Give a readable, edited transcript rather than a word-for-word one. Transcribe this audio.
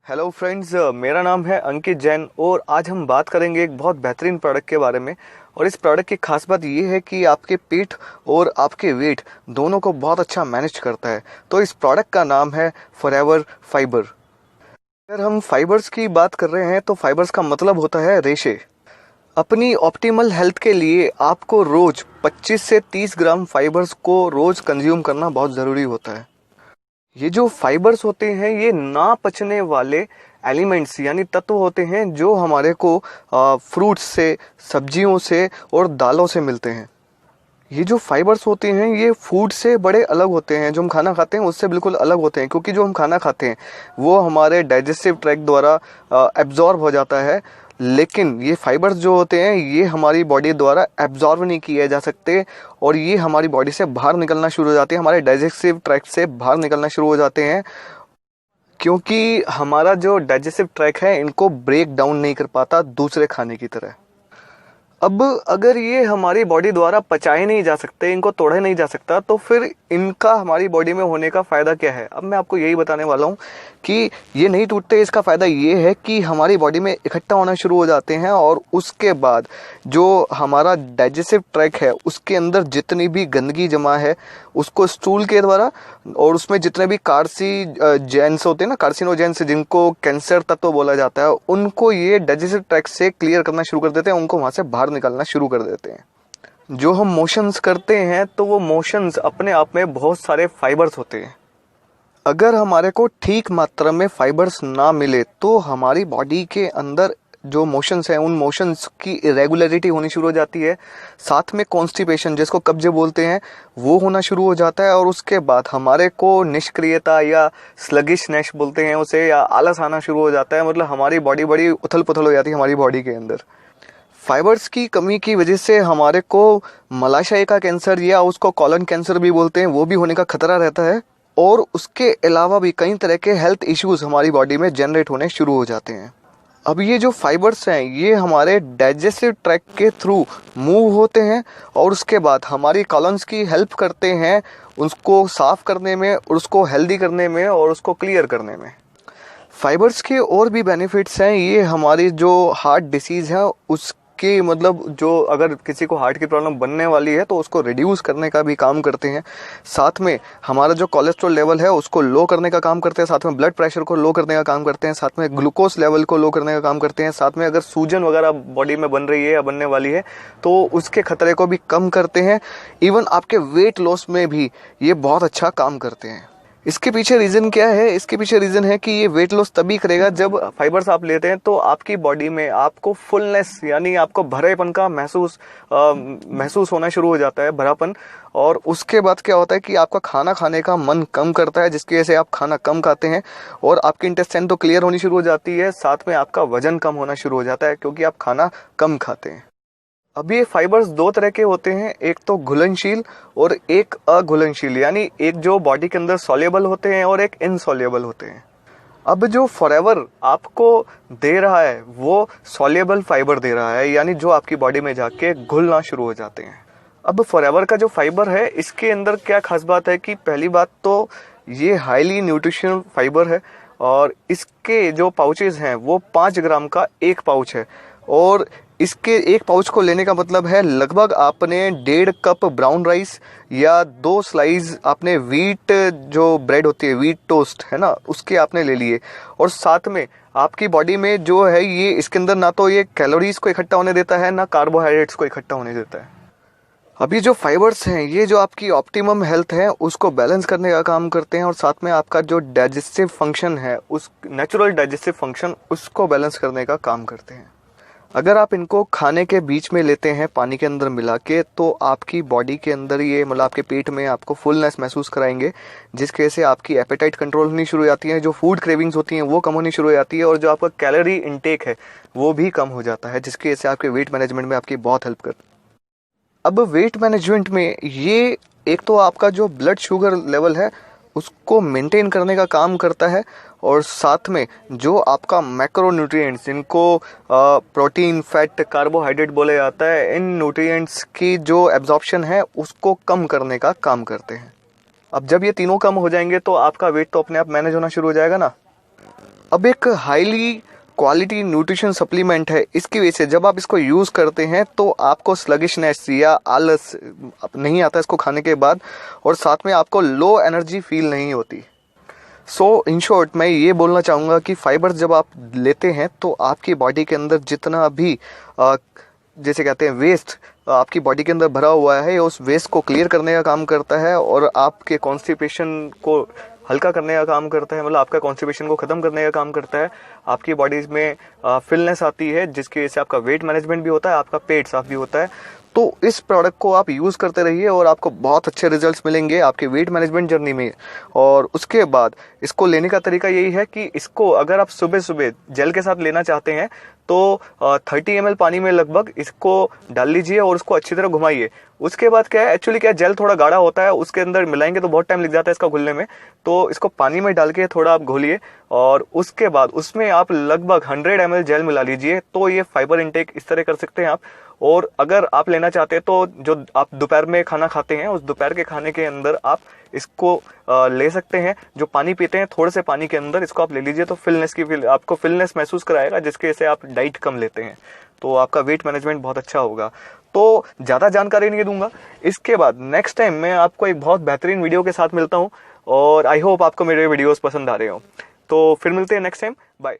Hello friends, मेरा नाम है अंकित जैन और आज हम बात करेंगे एक बहुत बेहतरीन प्रोडक्ट के बारे में। और इस प्रोडक्ट की खास बात ये है कि आपके पेट और आपके वेट दोनों को बहुत अच्छा मैनेज करता है। तो इस प्रोडक्ट का नाम है फॉरएवर फाइबर। अगर हम फाइबर्स की बात कर रहे हैं तो फाइबर्स का मतलब होता है रेशे। अपनी ऑप्टिमल हेल्थ के लिए आपको रोज 25 से 30 ग्राम फाइबर्स को रोज कंज्यूम करना बहुत ज़रूरी होता है। ये जो फाइबर्स होते हैं ये ना पचने वाले एलिमेंट्स यानी तत्व होते हैं जो हमारे को फ्रूट्स से, सब्जियों से और दालों से मिलते हैं। ये जो फाइबर्स होते हैं ये फूड से बड़े अलग होते हैं। जो हम खाना खाते हैं उससे बिल्कुल अलग होते हैं, क्योंकि जो हम खाना खाते हैं वो हमारे डाइजेस्टिव ट्रैक्ट द्वारा एब्जॉर्ब हो जाता है। लेकिन ये फाइबर्स जो होते हैं ये हमारी बॉडी द्वारा एब्जॉर्ब नहीं किए जा सकते और ये हमारी बॉडी से बाहर निकलना शुरू हो जाते हैं, हमारे डाइजेस्टिव ट्रैक्ट से बाहर निकलना शुरू हो जाते हैं, क्योंकि हमारा जो डाइजेस्टिव ट्रैक्ट है इनको ब्रेक डाउन नहीं कर पाता दूसरे खाने की तरह। अब अगर ये हमारी बॉडी द्वारा पचाए नहीं जा सकते, इनको तोड़े नहीं जा सकता, तो फिर इनका हमारी बॉडी में होने का फ़ायदा क्या है। अब मैं आपको यही बताने वाला हूँ कि ये नहीं टूटते। इसका फ़ायदा ये है कि हमारी बॉडी में इकट्ठा होना शुरू हो जाते हैं और उसके बाद जो हमारा डाइजेस्टिव ट्रैक्ट है उसके अंदर जितनी भी गंदगी जमा है उसको स्टूल के द्वारा, और उसमें जितने भी कार्सिजेंस होते हैं ना, कार्सिनोजेंस, जिनको कैंसर तत्व बोला जाता है, उनको ये डाइजेस्टिव ट्रैक्ट से क्लियर करना शुरू कर देते हैं, उनको वहाँ से बाहर निकलना शुरू कर देते हैं। जो हम मोशंस करते हैं तो वो मोशंस अपने आप में बहुत सारे फाइबर्स होते हैं। अगर हमारे को ठीक मात्रा में फाइबर्स ना मिले तो हमारी बॉडी के अंदर जो मोशंस हैं उन मोशंस की इरेगुलरिटी होनी शुरू हो जाती है। साथ में कॉन्स्टिपेशन, जिसको कब्जे बोलते हैं, वो होना शुरू हो जाता है। और उसके बाद हमारे को निष्क्रियता या स्लगिशनेस बोलते हैं उसे, या आलस आना शुरू हो जाता है। मतलब हमारी बॉडी बड़ी उथल पुथल हो जाती है हमारी बॉडी के अंदर। फाइबर्स की कमी की वजह से हमारे को मलाशय का कैंसर, या उसको कॉलन कैंसर भी बोलते हैं, वो भी होने का खतरा रहता है। और उसके अलावा भी कई तरह के हेल्थ इश्यूज हमारी बॉडी में जनरेट होने शुरू हो जाते हैं। अब ये जो फाइबर्स हैं ये हमारे डाइजेस्टिव ट्रैक्ट के थ्रू मूव होते हैं और उसके बाद हमारी कॉलम्स की हेल्प करते हैं उसको साफ करने में, और उसको हेल्दी करने में, और उसको क्लियर करने में। फाइबर्स के और भी बेनिफिट्स हैं। ये हमारी जो हार्ट डिसीज़ है उसके मतलब जो अगर किसी को हार्ट की प्रॉब्लम बनने वाली है तो उसको रिड्यूस करने का भी काम करते हैं। साथ में हमारा जो कोलेस्ट्रॉल लेवल है उसको लो करने का काम करते हैं। साथ में ब्लड प्रेशर को लो करने का काम करते हैं। साथ में ग्लूकोज लेवल को लो करने का काम करते हैं। साथ में अगर सूजन वगैरह बॉडी में बन रही है या बनने वाली है तो उसके खतरे को भी कम करते हैं। इवन आपके वेट लॉस में भी ये बहुत अच्छा काम करते हैं। इसके पीछे रीज़न क्या है? इसके पीछे रीज़न है कि ये वेट लॉस तभी करेगा जब फाइबर्स आप लेते हैं तो आपकी बॉडी में आपको फुलनेस यानी आपको भरेपन का महसूस होना शुरू हो जाता है, भरापन। और उसके बाद क्या होता है कि आपका खाना खाने का मन कम करता है, जिसकी वजह से आप खाना कम खाते हैं और आपकी इंटेस्टाइन तो क्लियर होनी शुरू हो जाती है। साथ में आपका वजन कम होना शुरू हो जाता है क्योंकि आप खाना कम खाते हैं। अब ये फाइबर्स दो तरह के होते हैं, एक तो घुलनशील और एक अघुलनशील, यानी एक जो बॉडी के अंदर सॉल्युबल होते हैं और एक इनसॉल्युबल होते हैं। अब जो फॉरएवर आपको दे रहा है वो सॉल्युबल फाइबर दे रहा है, यानी जो आपकी बॉडी में जाके घुलना शुरू हो जाते हैं। अब फॉरएवर का जो फाइबर है इसके अंदर क्या खास बात है कि पहली बात तो ये हाईली न्यूट्रिशनल फाइबर है और इसके जो पाउचेज हैं वो 5 ग्राम का एक पाउच है। और इसके एक पाउच को लेने का मतलब है लगभग आपने 1.5 कप ब्राउन राइस या 2 स्लाइस आपने व्हीट जो ब्रेड होती है, व्हीट टोस्ट है ना, उसके आपने ले लिए। और साथ में आपकी बॉडी में जो है ये इसके अंदर ना तो ये कैलोरीज को इकट्ठा होने देता है ना कार्बोहाइड्रेट्स को इकट्ठा होने देता है। अब ये जो फाइबर्स हैं ये जो आपकी ऑप्टिमम हेल्थ है उसको बैलेंस करने का काम करते हैं और साथ में आपका जो डाइजेस्टिव फंक्शन है, उस नेचुरल डाइजेस्टिव फंक्शन, उसको बैलेंस करने का काम करते हैं। अगर आप इनको खाने के बीच में लेते हैं पानी के अंदर मिला के तो आपकी बॉडी के अंदर ये मतलब आपके पेट में आपको फुलनेस महसूस कराएंगे, जिसकी वजह से आपकी एपेटाइट कंट्रोल होनी शुरू हो जाती है, जो फूड क्रेविंग्स होती हैं वो कम होनी शुरू हो जाती है और जो आपका कैलोरी इनटेक है वो भी कम हो जाता है, जिसकी वजह से आपके वेट मैनेजमेंट में आपकी बहुत हेल्प करती है। अब वेट मैनेजमेंट में ये एक तो आपका जो ब्लड शुगर लेवल है उसको मेंटेन करने का काम करता है और साथ में जो आपका मैक्रोन्यूट्रिएंट्स, जिनको प्रोटीन, फैट, कार्बोहाइड्रेट बोले जाता है, इन न्यूट्रिएंट्स की जो एब्जॉर्प्शन है उसको कम करने का काम करते हैं। अब जब ये तीनों कम हो जाएंगे तो आपका वेट तो अपने आप मैनेज होना शुरू हो जाएगा ना। अब एक हाईली क्वालिटी न्यूट्रिशन सप्लीमेंट है, इसकी वजह से जब आप इसको यूज़ करते हैं तो आपको स्लगिशनेस या आलस नहीं आता इसको खाने के बाद, और साथ में आपको लो एनर्जी फील नहीं होती। सो इन शॉर्ट मैं ये बोलना चाहूँगा कि फाइबर जब आप लेते हैं तो आपकी बॉडी के अंदर जितना भी जैसे कहते हैं वेस्ट आपकी बॉडी के अंदर भरा हुआ है, उस वेस्ट को क्लियर करने का काम करता है और आपके कॉन्स्टिपेशन को हल्का करने का काम करता है, मतलब आपका कॉन्स्टिपेशन को ख़त्म करने का काम करता है। आपकी बॉडी में फिलनेस आती है, जिसकी वजह से आपका वेट मैनेजमेंट भी होता है, आपका पेट साफ भी होता है। तो इस प्रोडक्ट को आप यूज़ करते रहिए और आपको बहुत अच्छे रिजल्ट्स मिलेंगे आपके वेट मैनेजमेंट जर्नी में। और उसके बाद इसको लेने का तरीका यही है कि इसको अगर आप सुबह सुबह जेल के साथ लेना चाहते हैं तो 30 ml पानी में लगभग इसको डाल लीजिए और उसको अच्छी तरह घुमाइए। उसके बाद क्या है, एक्चुअली क्या है, जेल थोड़ा गाढ़ा होता है, उसके अंदर मिलाएंगे तो बहुत टाइम लग जाता है इसका घुलने में। तो इसको पानी में डाल के थोड़ा आप घोलिए और उसके बाद उसमें आप लगभग 100 ml जेल मिला लीजिए। तो ये फाइबर इनटेक इस तरह कर सकते हैं आप। और अगर आप लेना चाहते हैं तो जो आप दोपहर में खाना खाते हैं उस दोपहर के खाने के अंदर आप इसको ले सकते हैं। जो पानी पीते हैं थोड़े से पानी के अंदर इसको आप ले लीजिए तो आपको फिलनेस महसूस कराएगा, जिसके वजह से आप डाइट कम लेते हैं तो आपका वेट मैनेजमेंट बहुत अच्छा होगा। तो ज़्यादा जानकारी नहीं दूंगा, इसके बाद नेक्स्ट टाइम मैं आपको एक बहुत बेहतरीन वीडियो के साथ मिलता हूँ और आई होप आपको मेरे वीडियोस पसंद आ रहे हो। तो फिर मिलते हैं नेक्स्ट टाइम, बाय।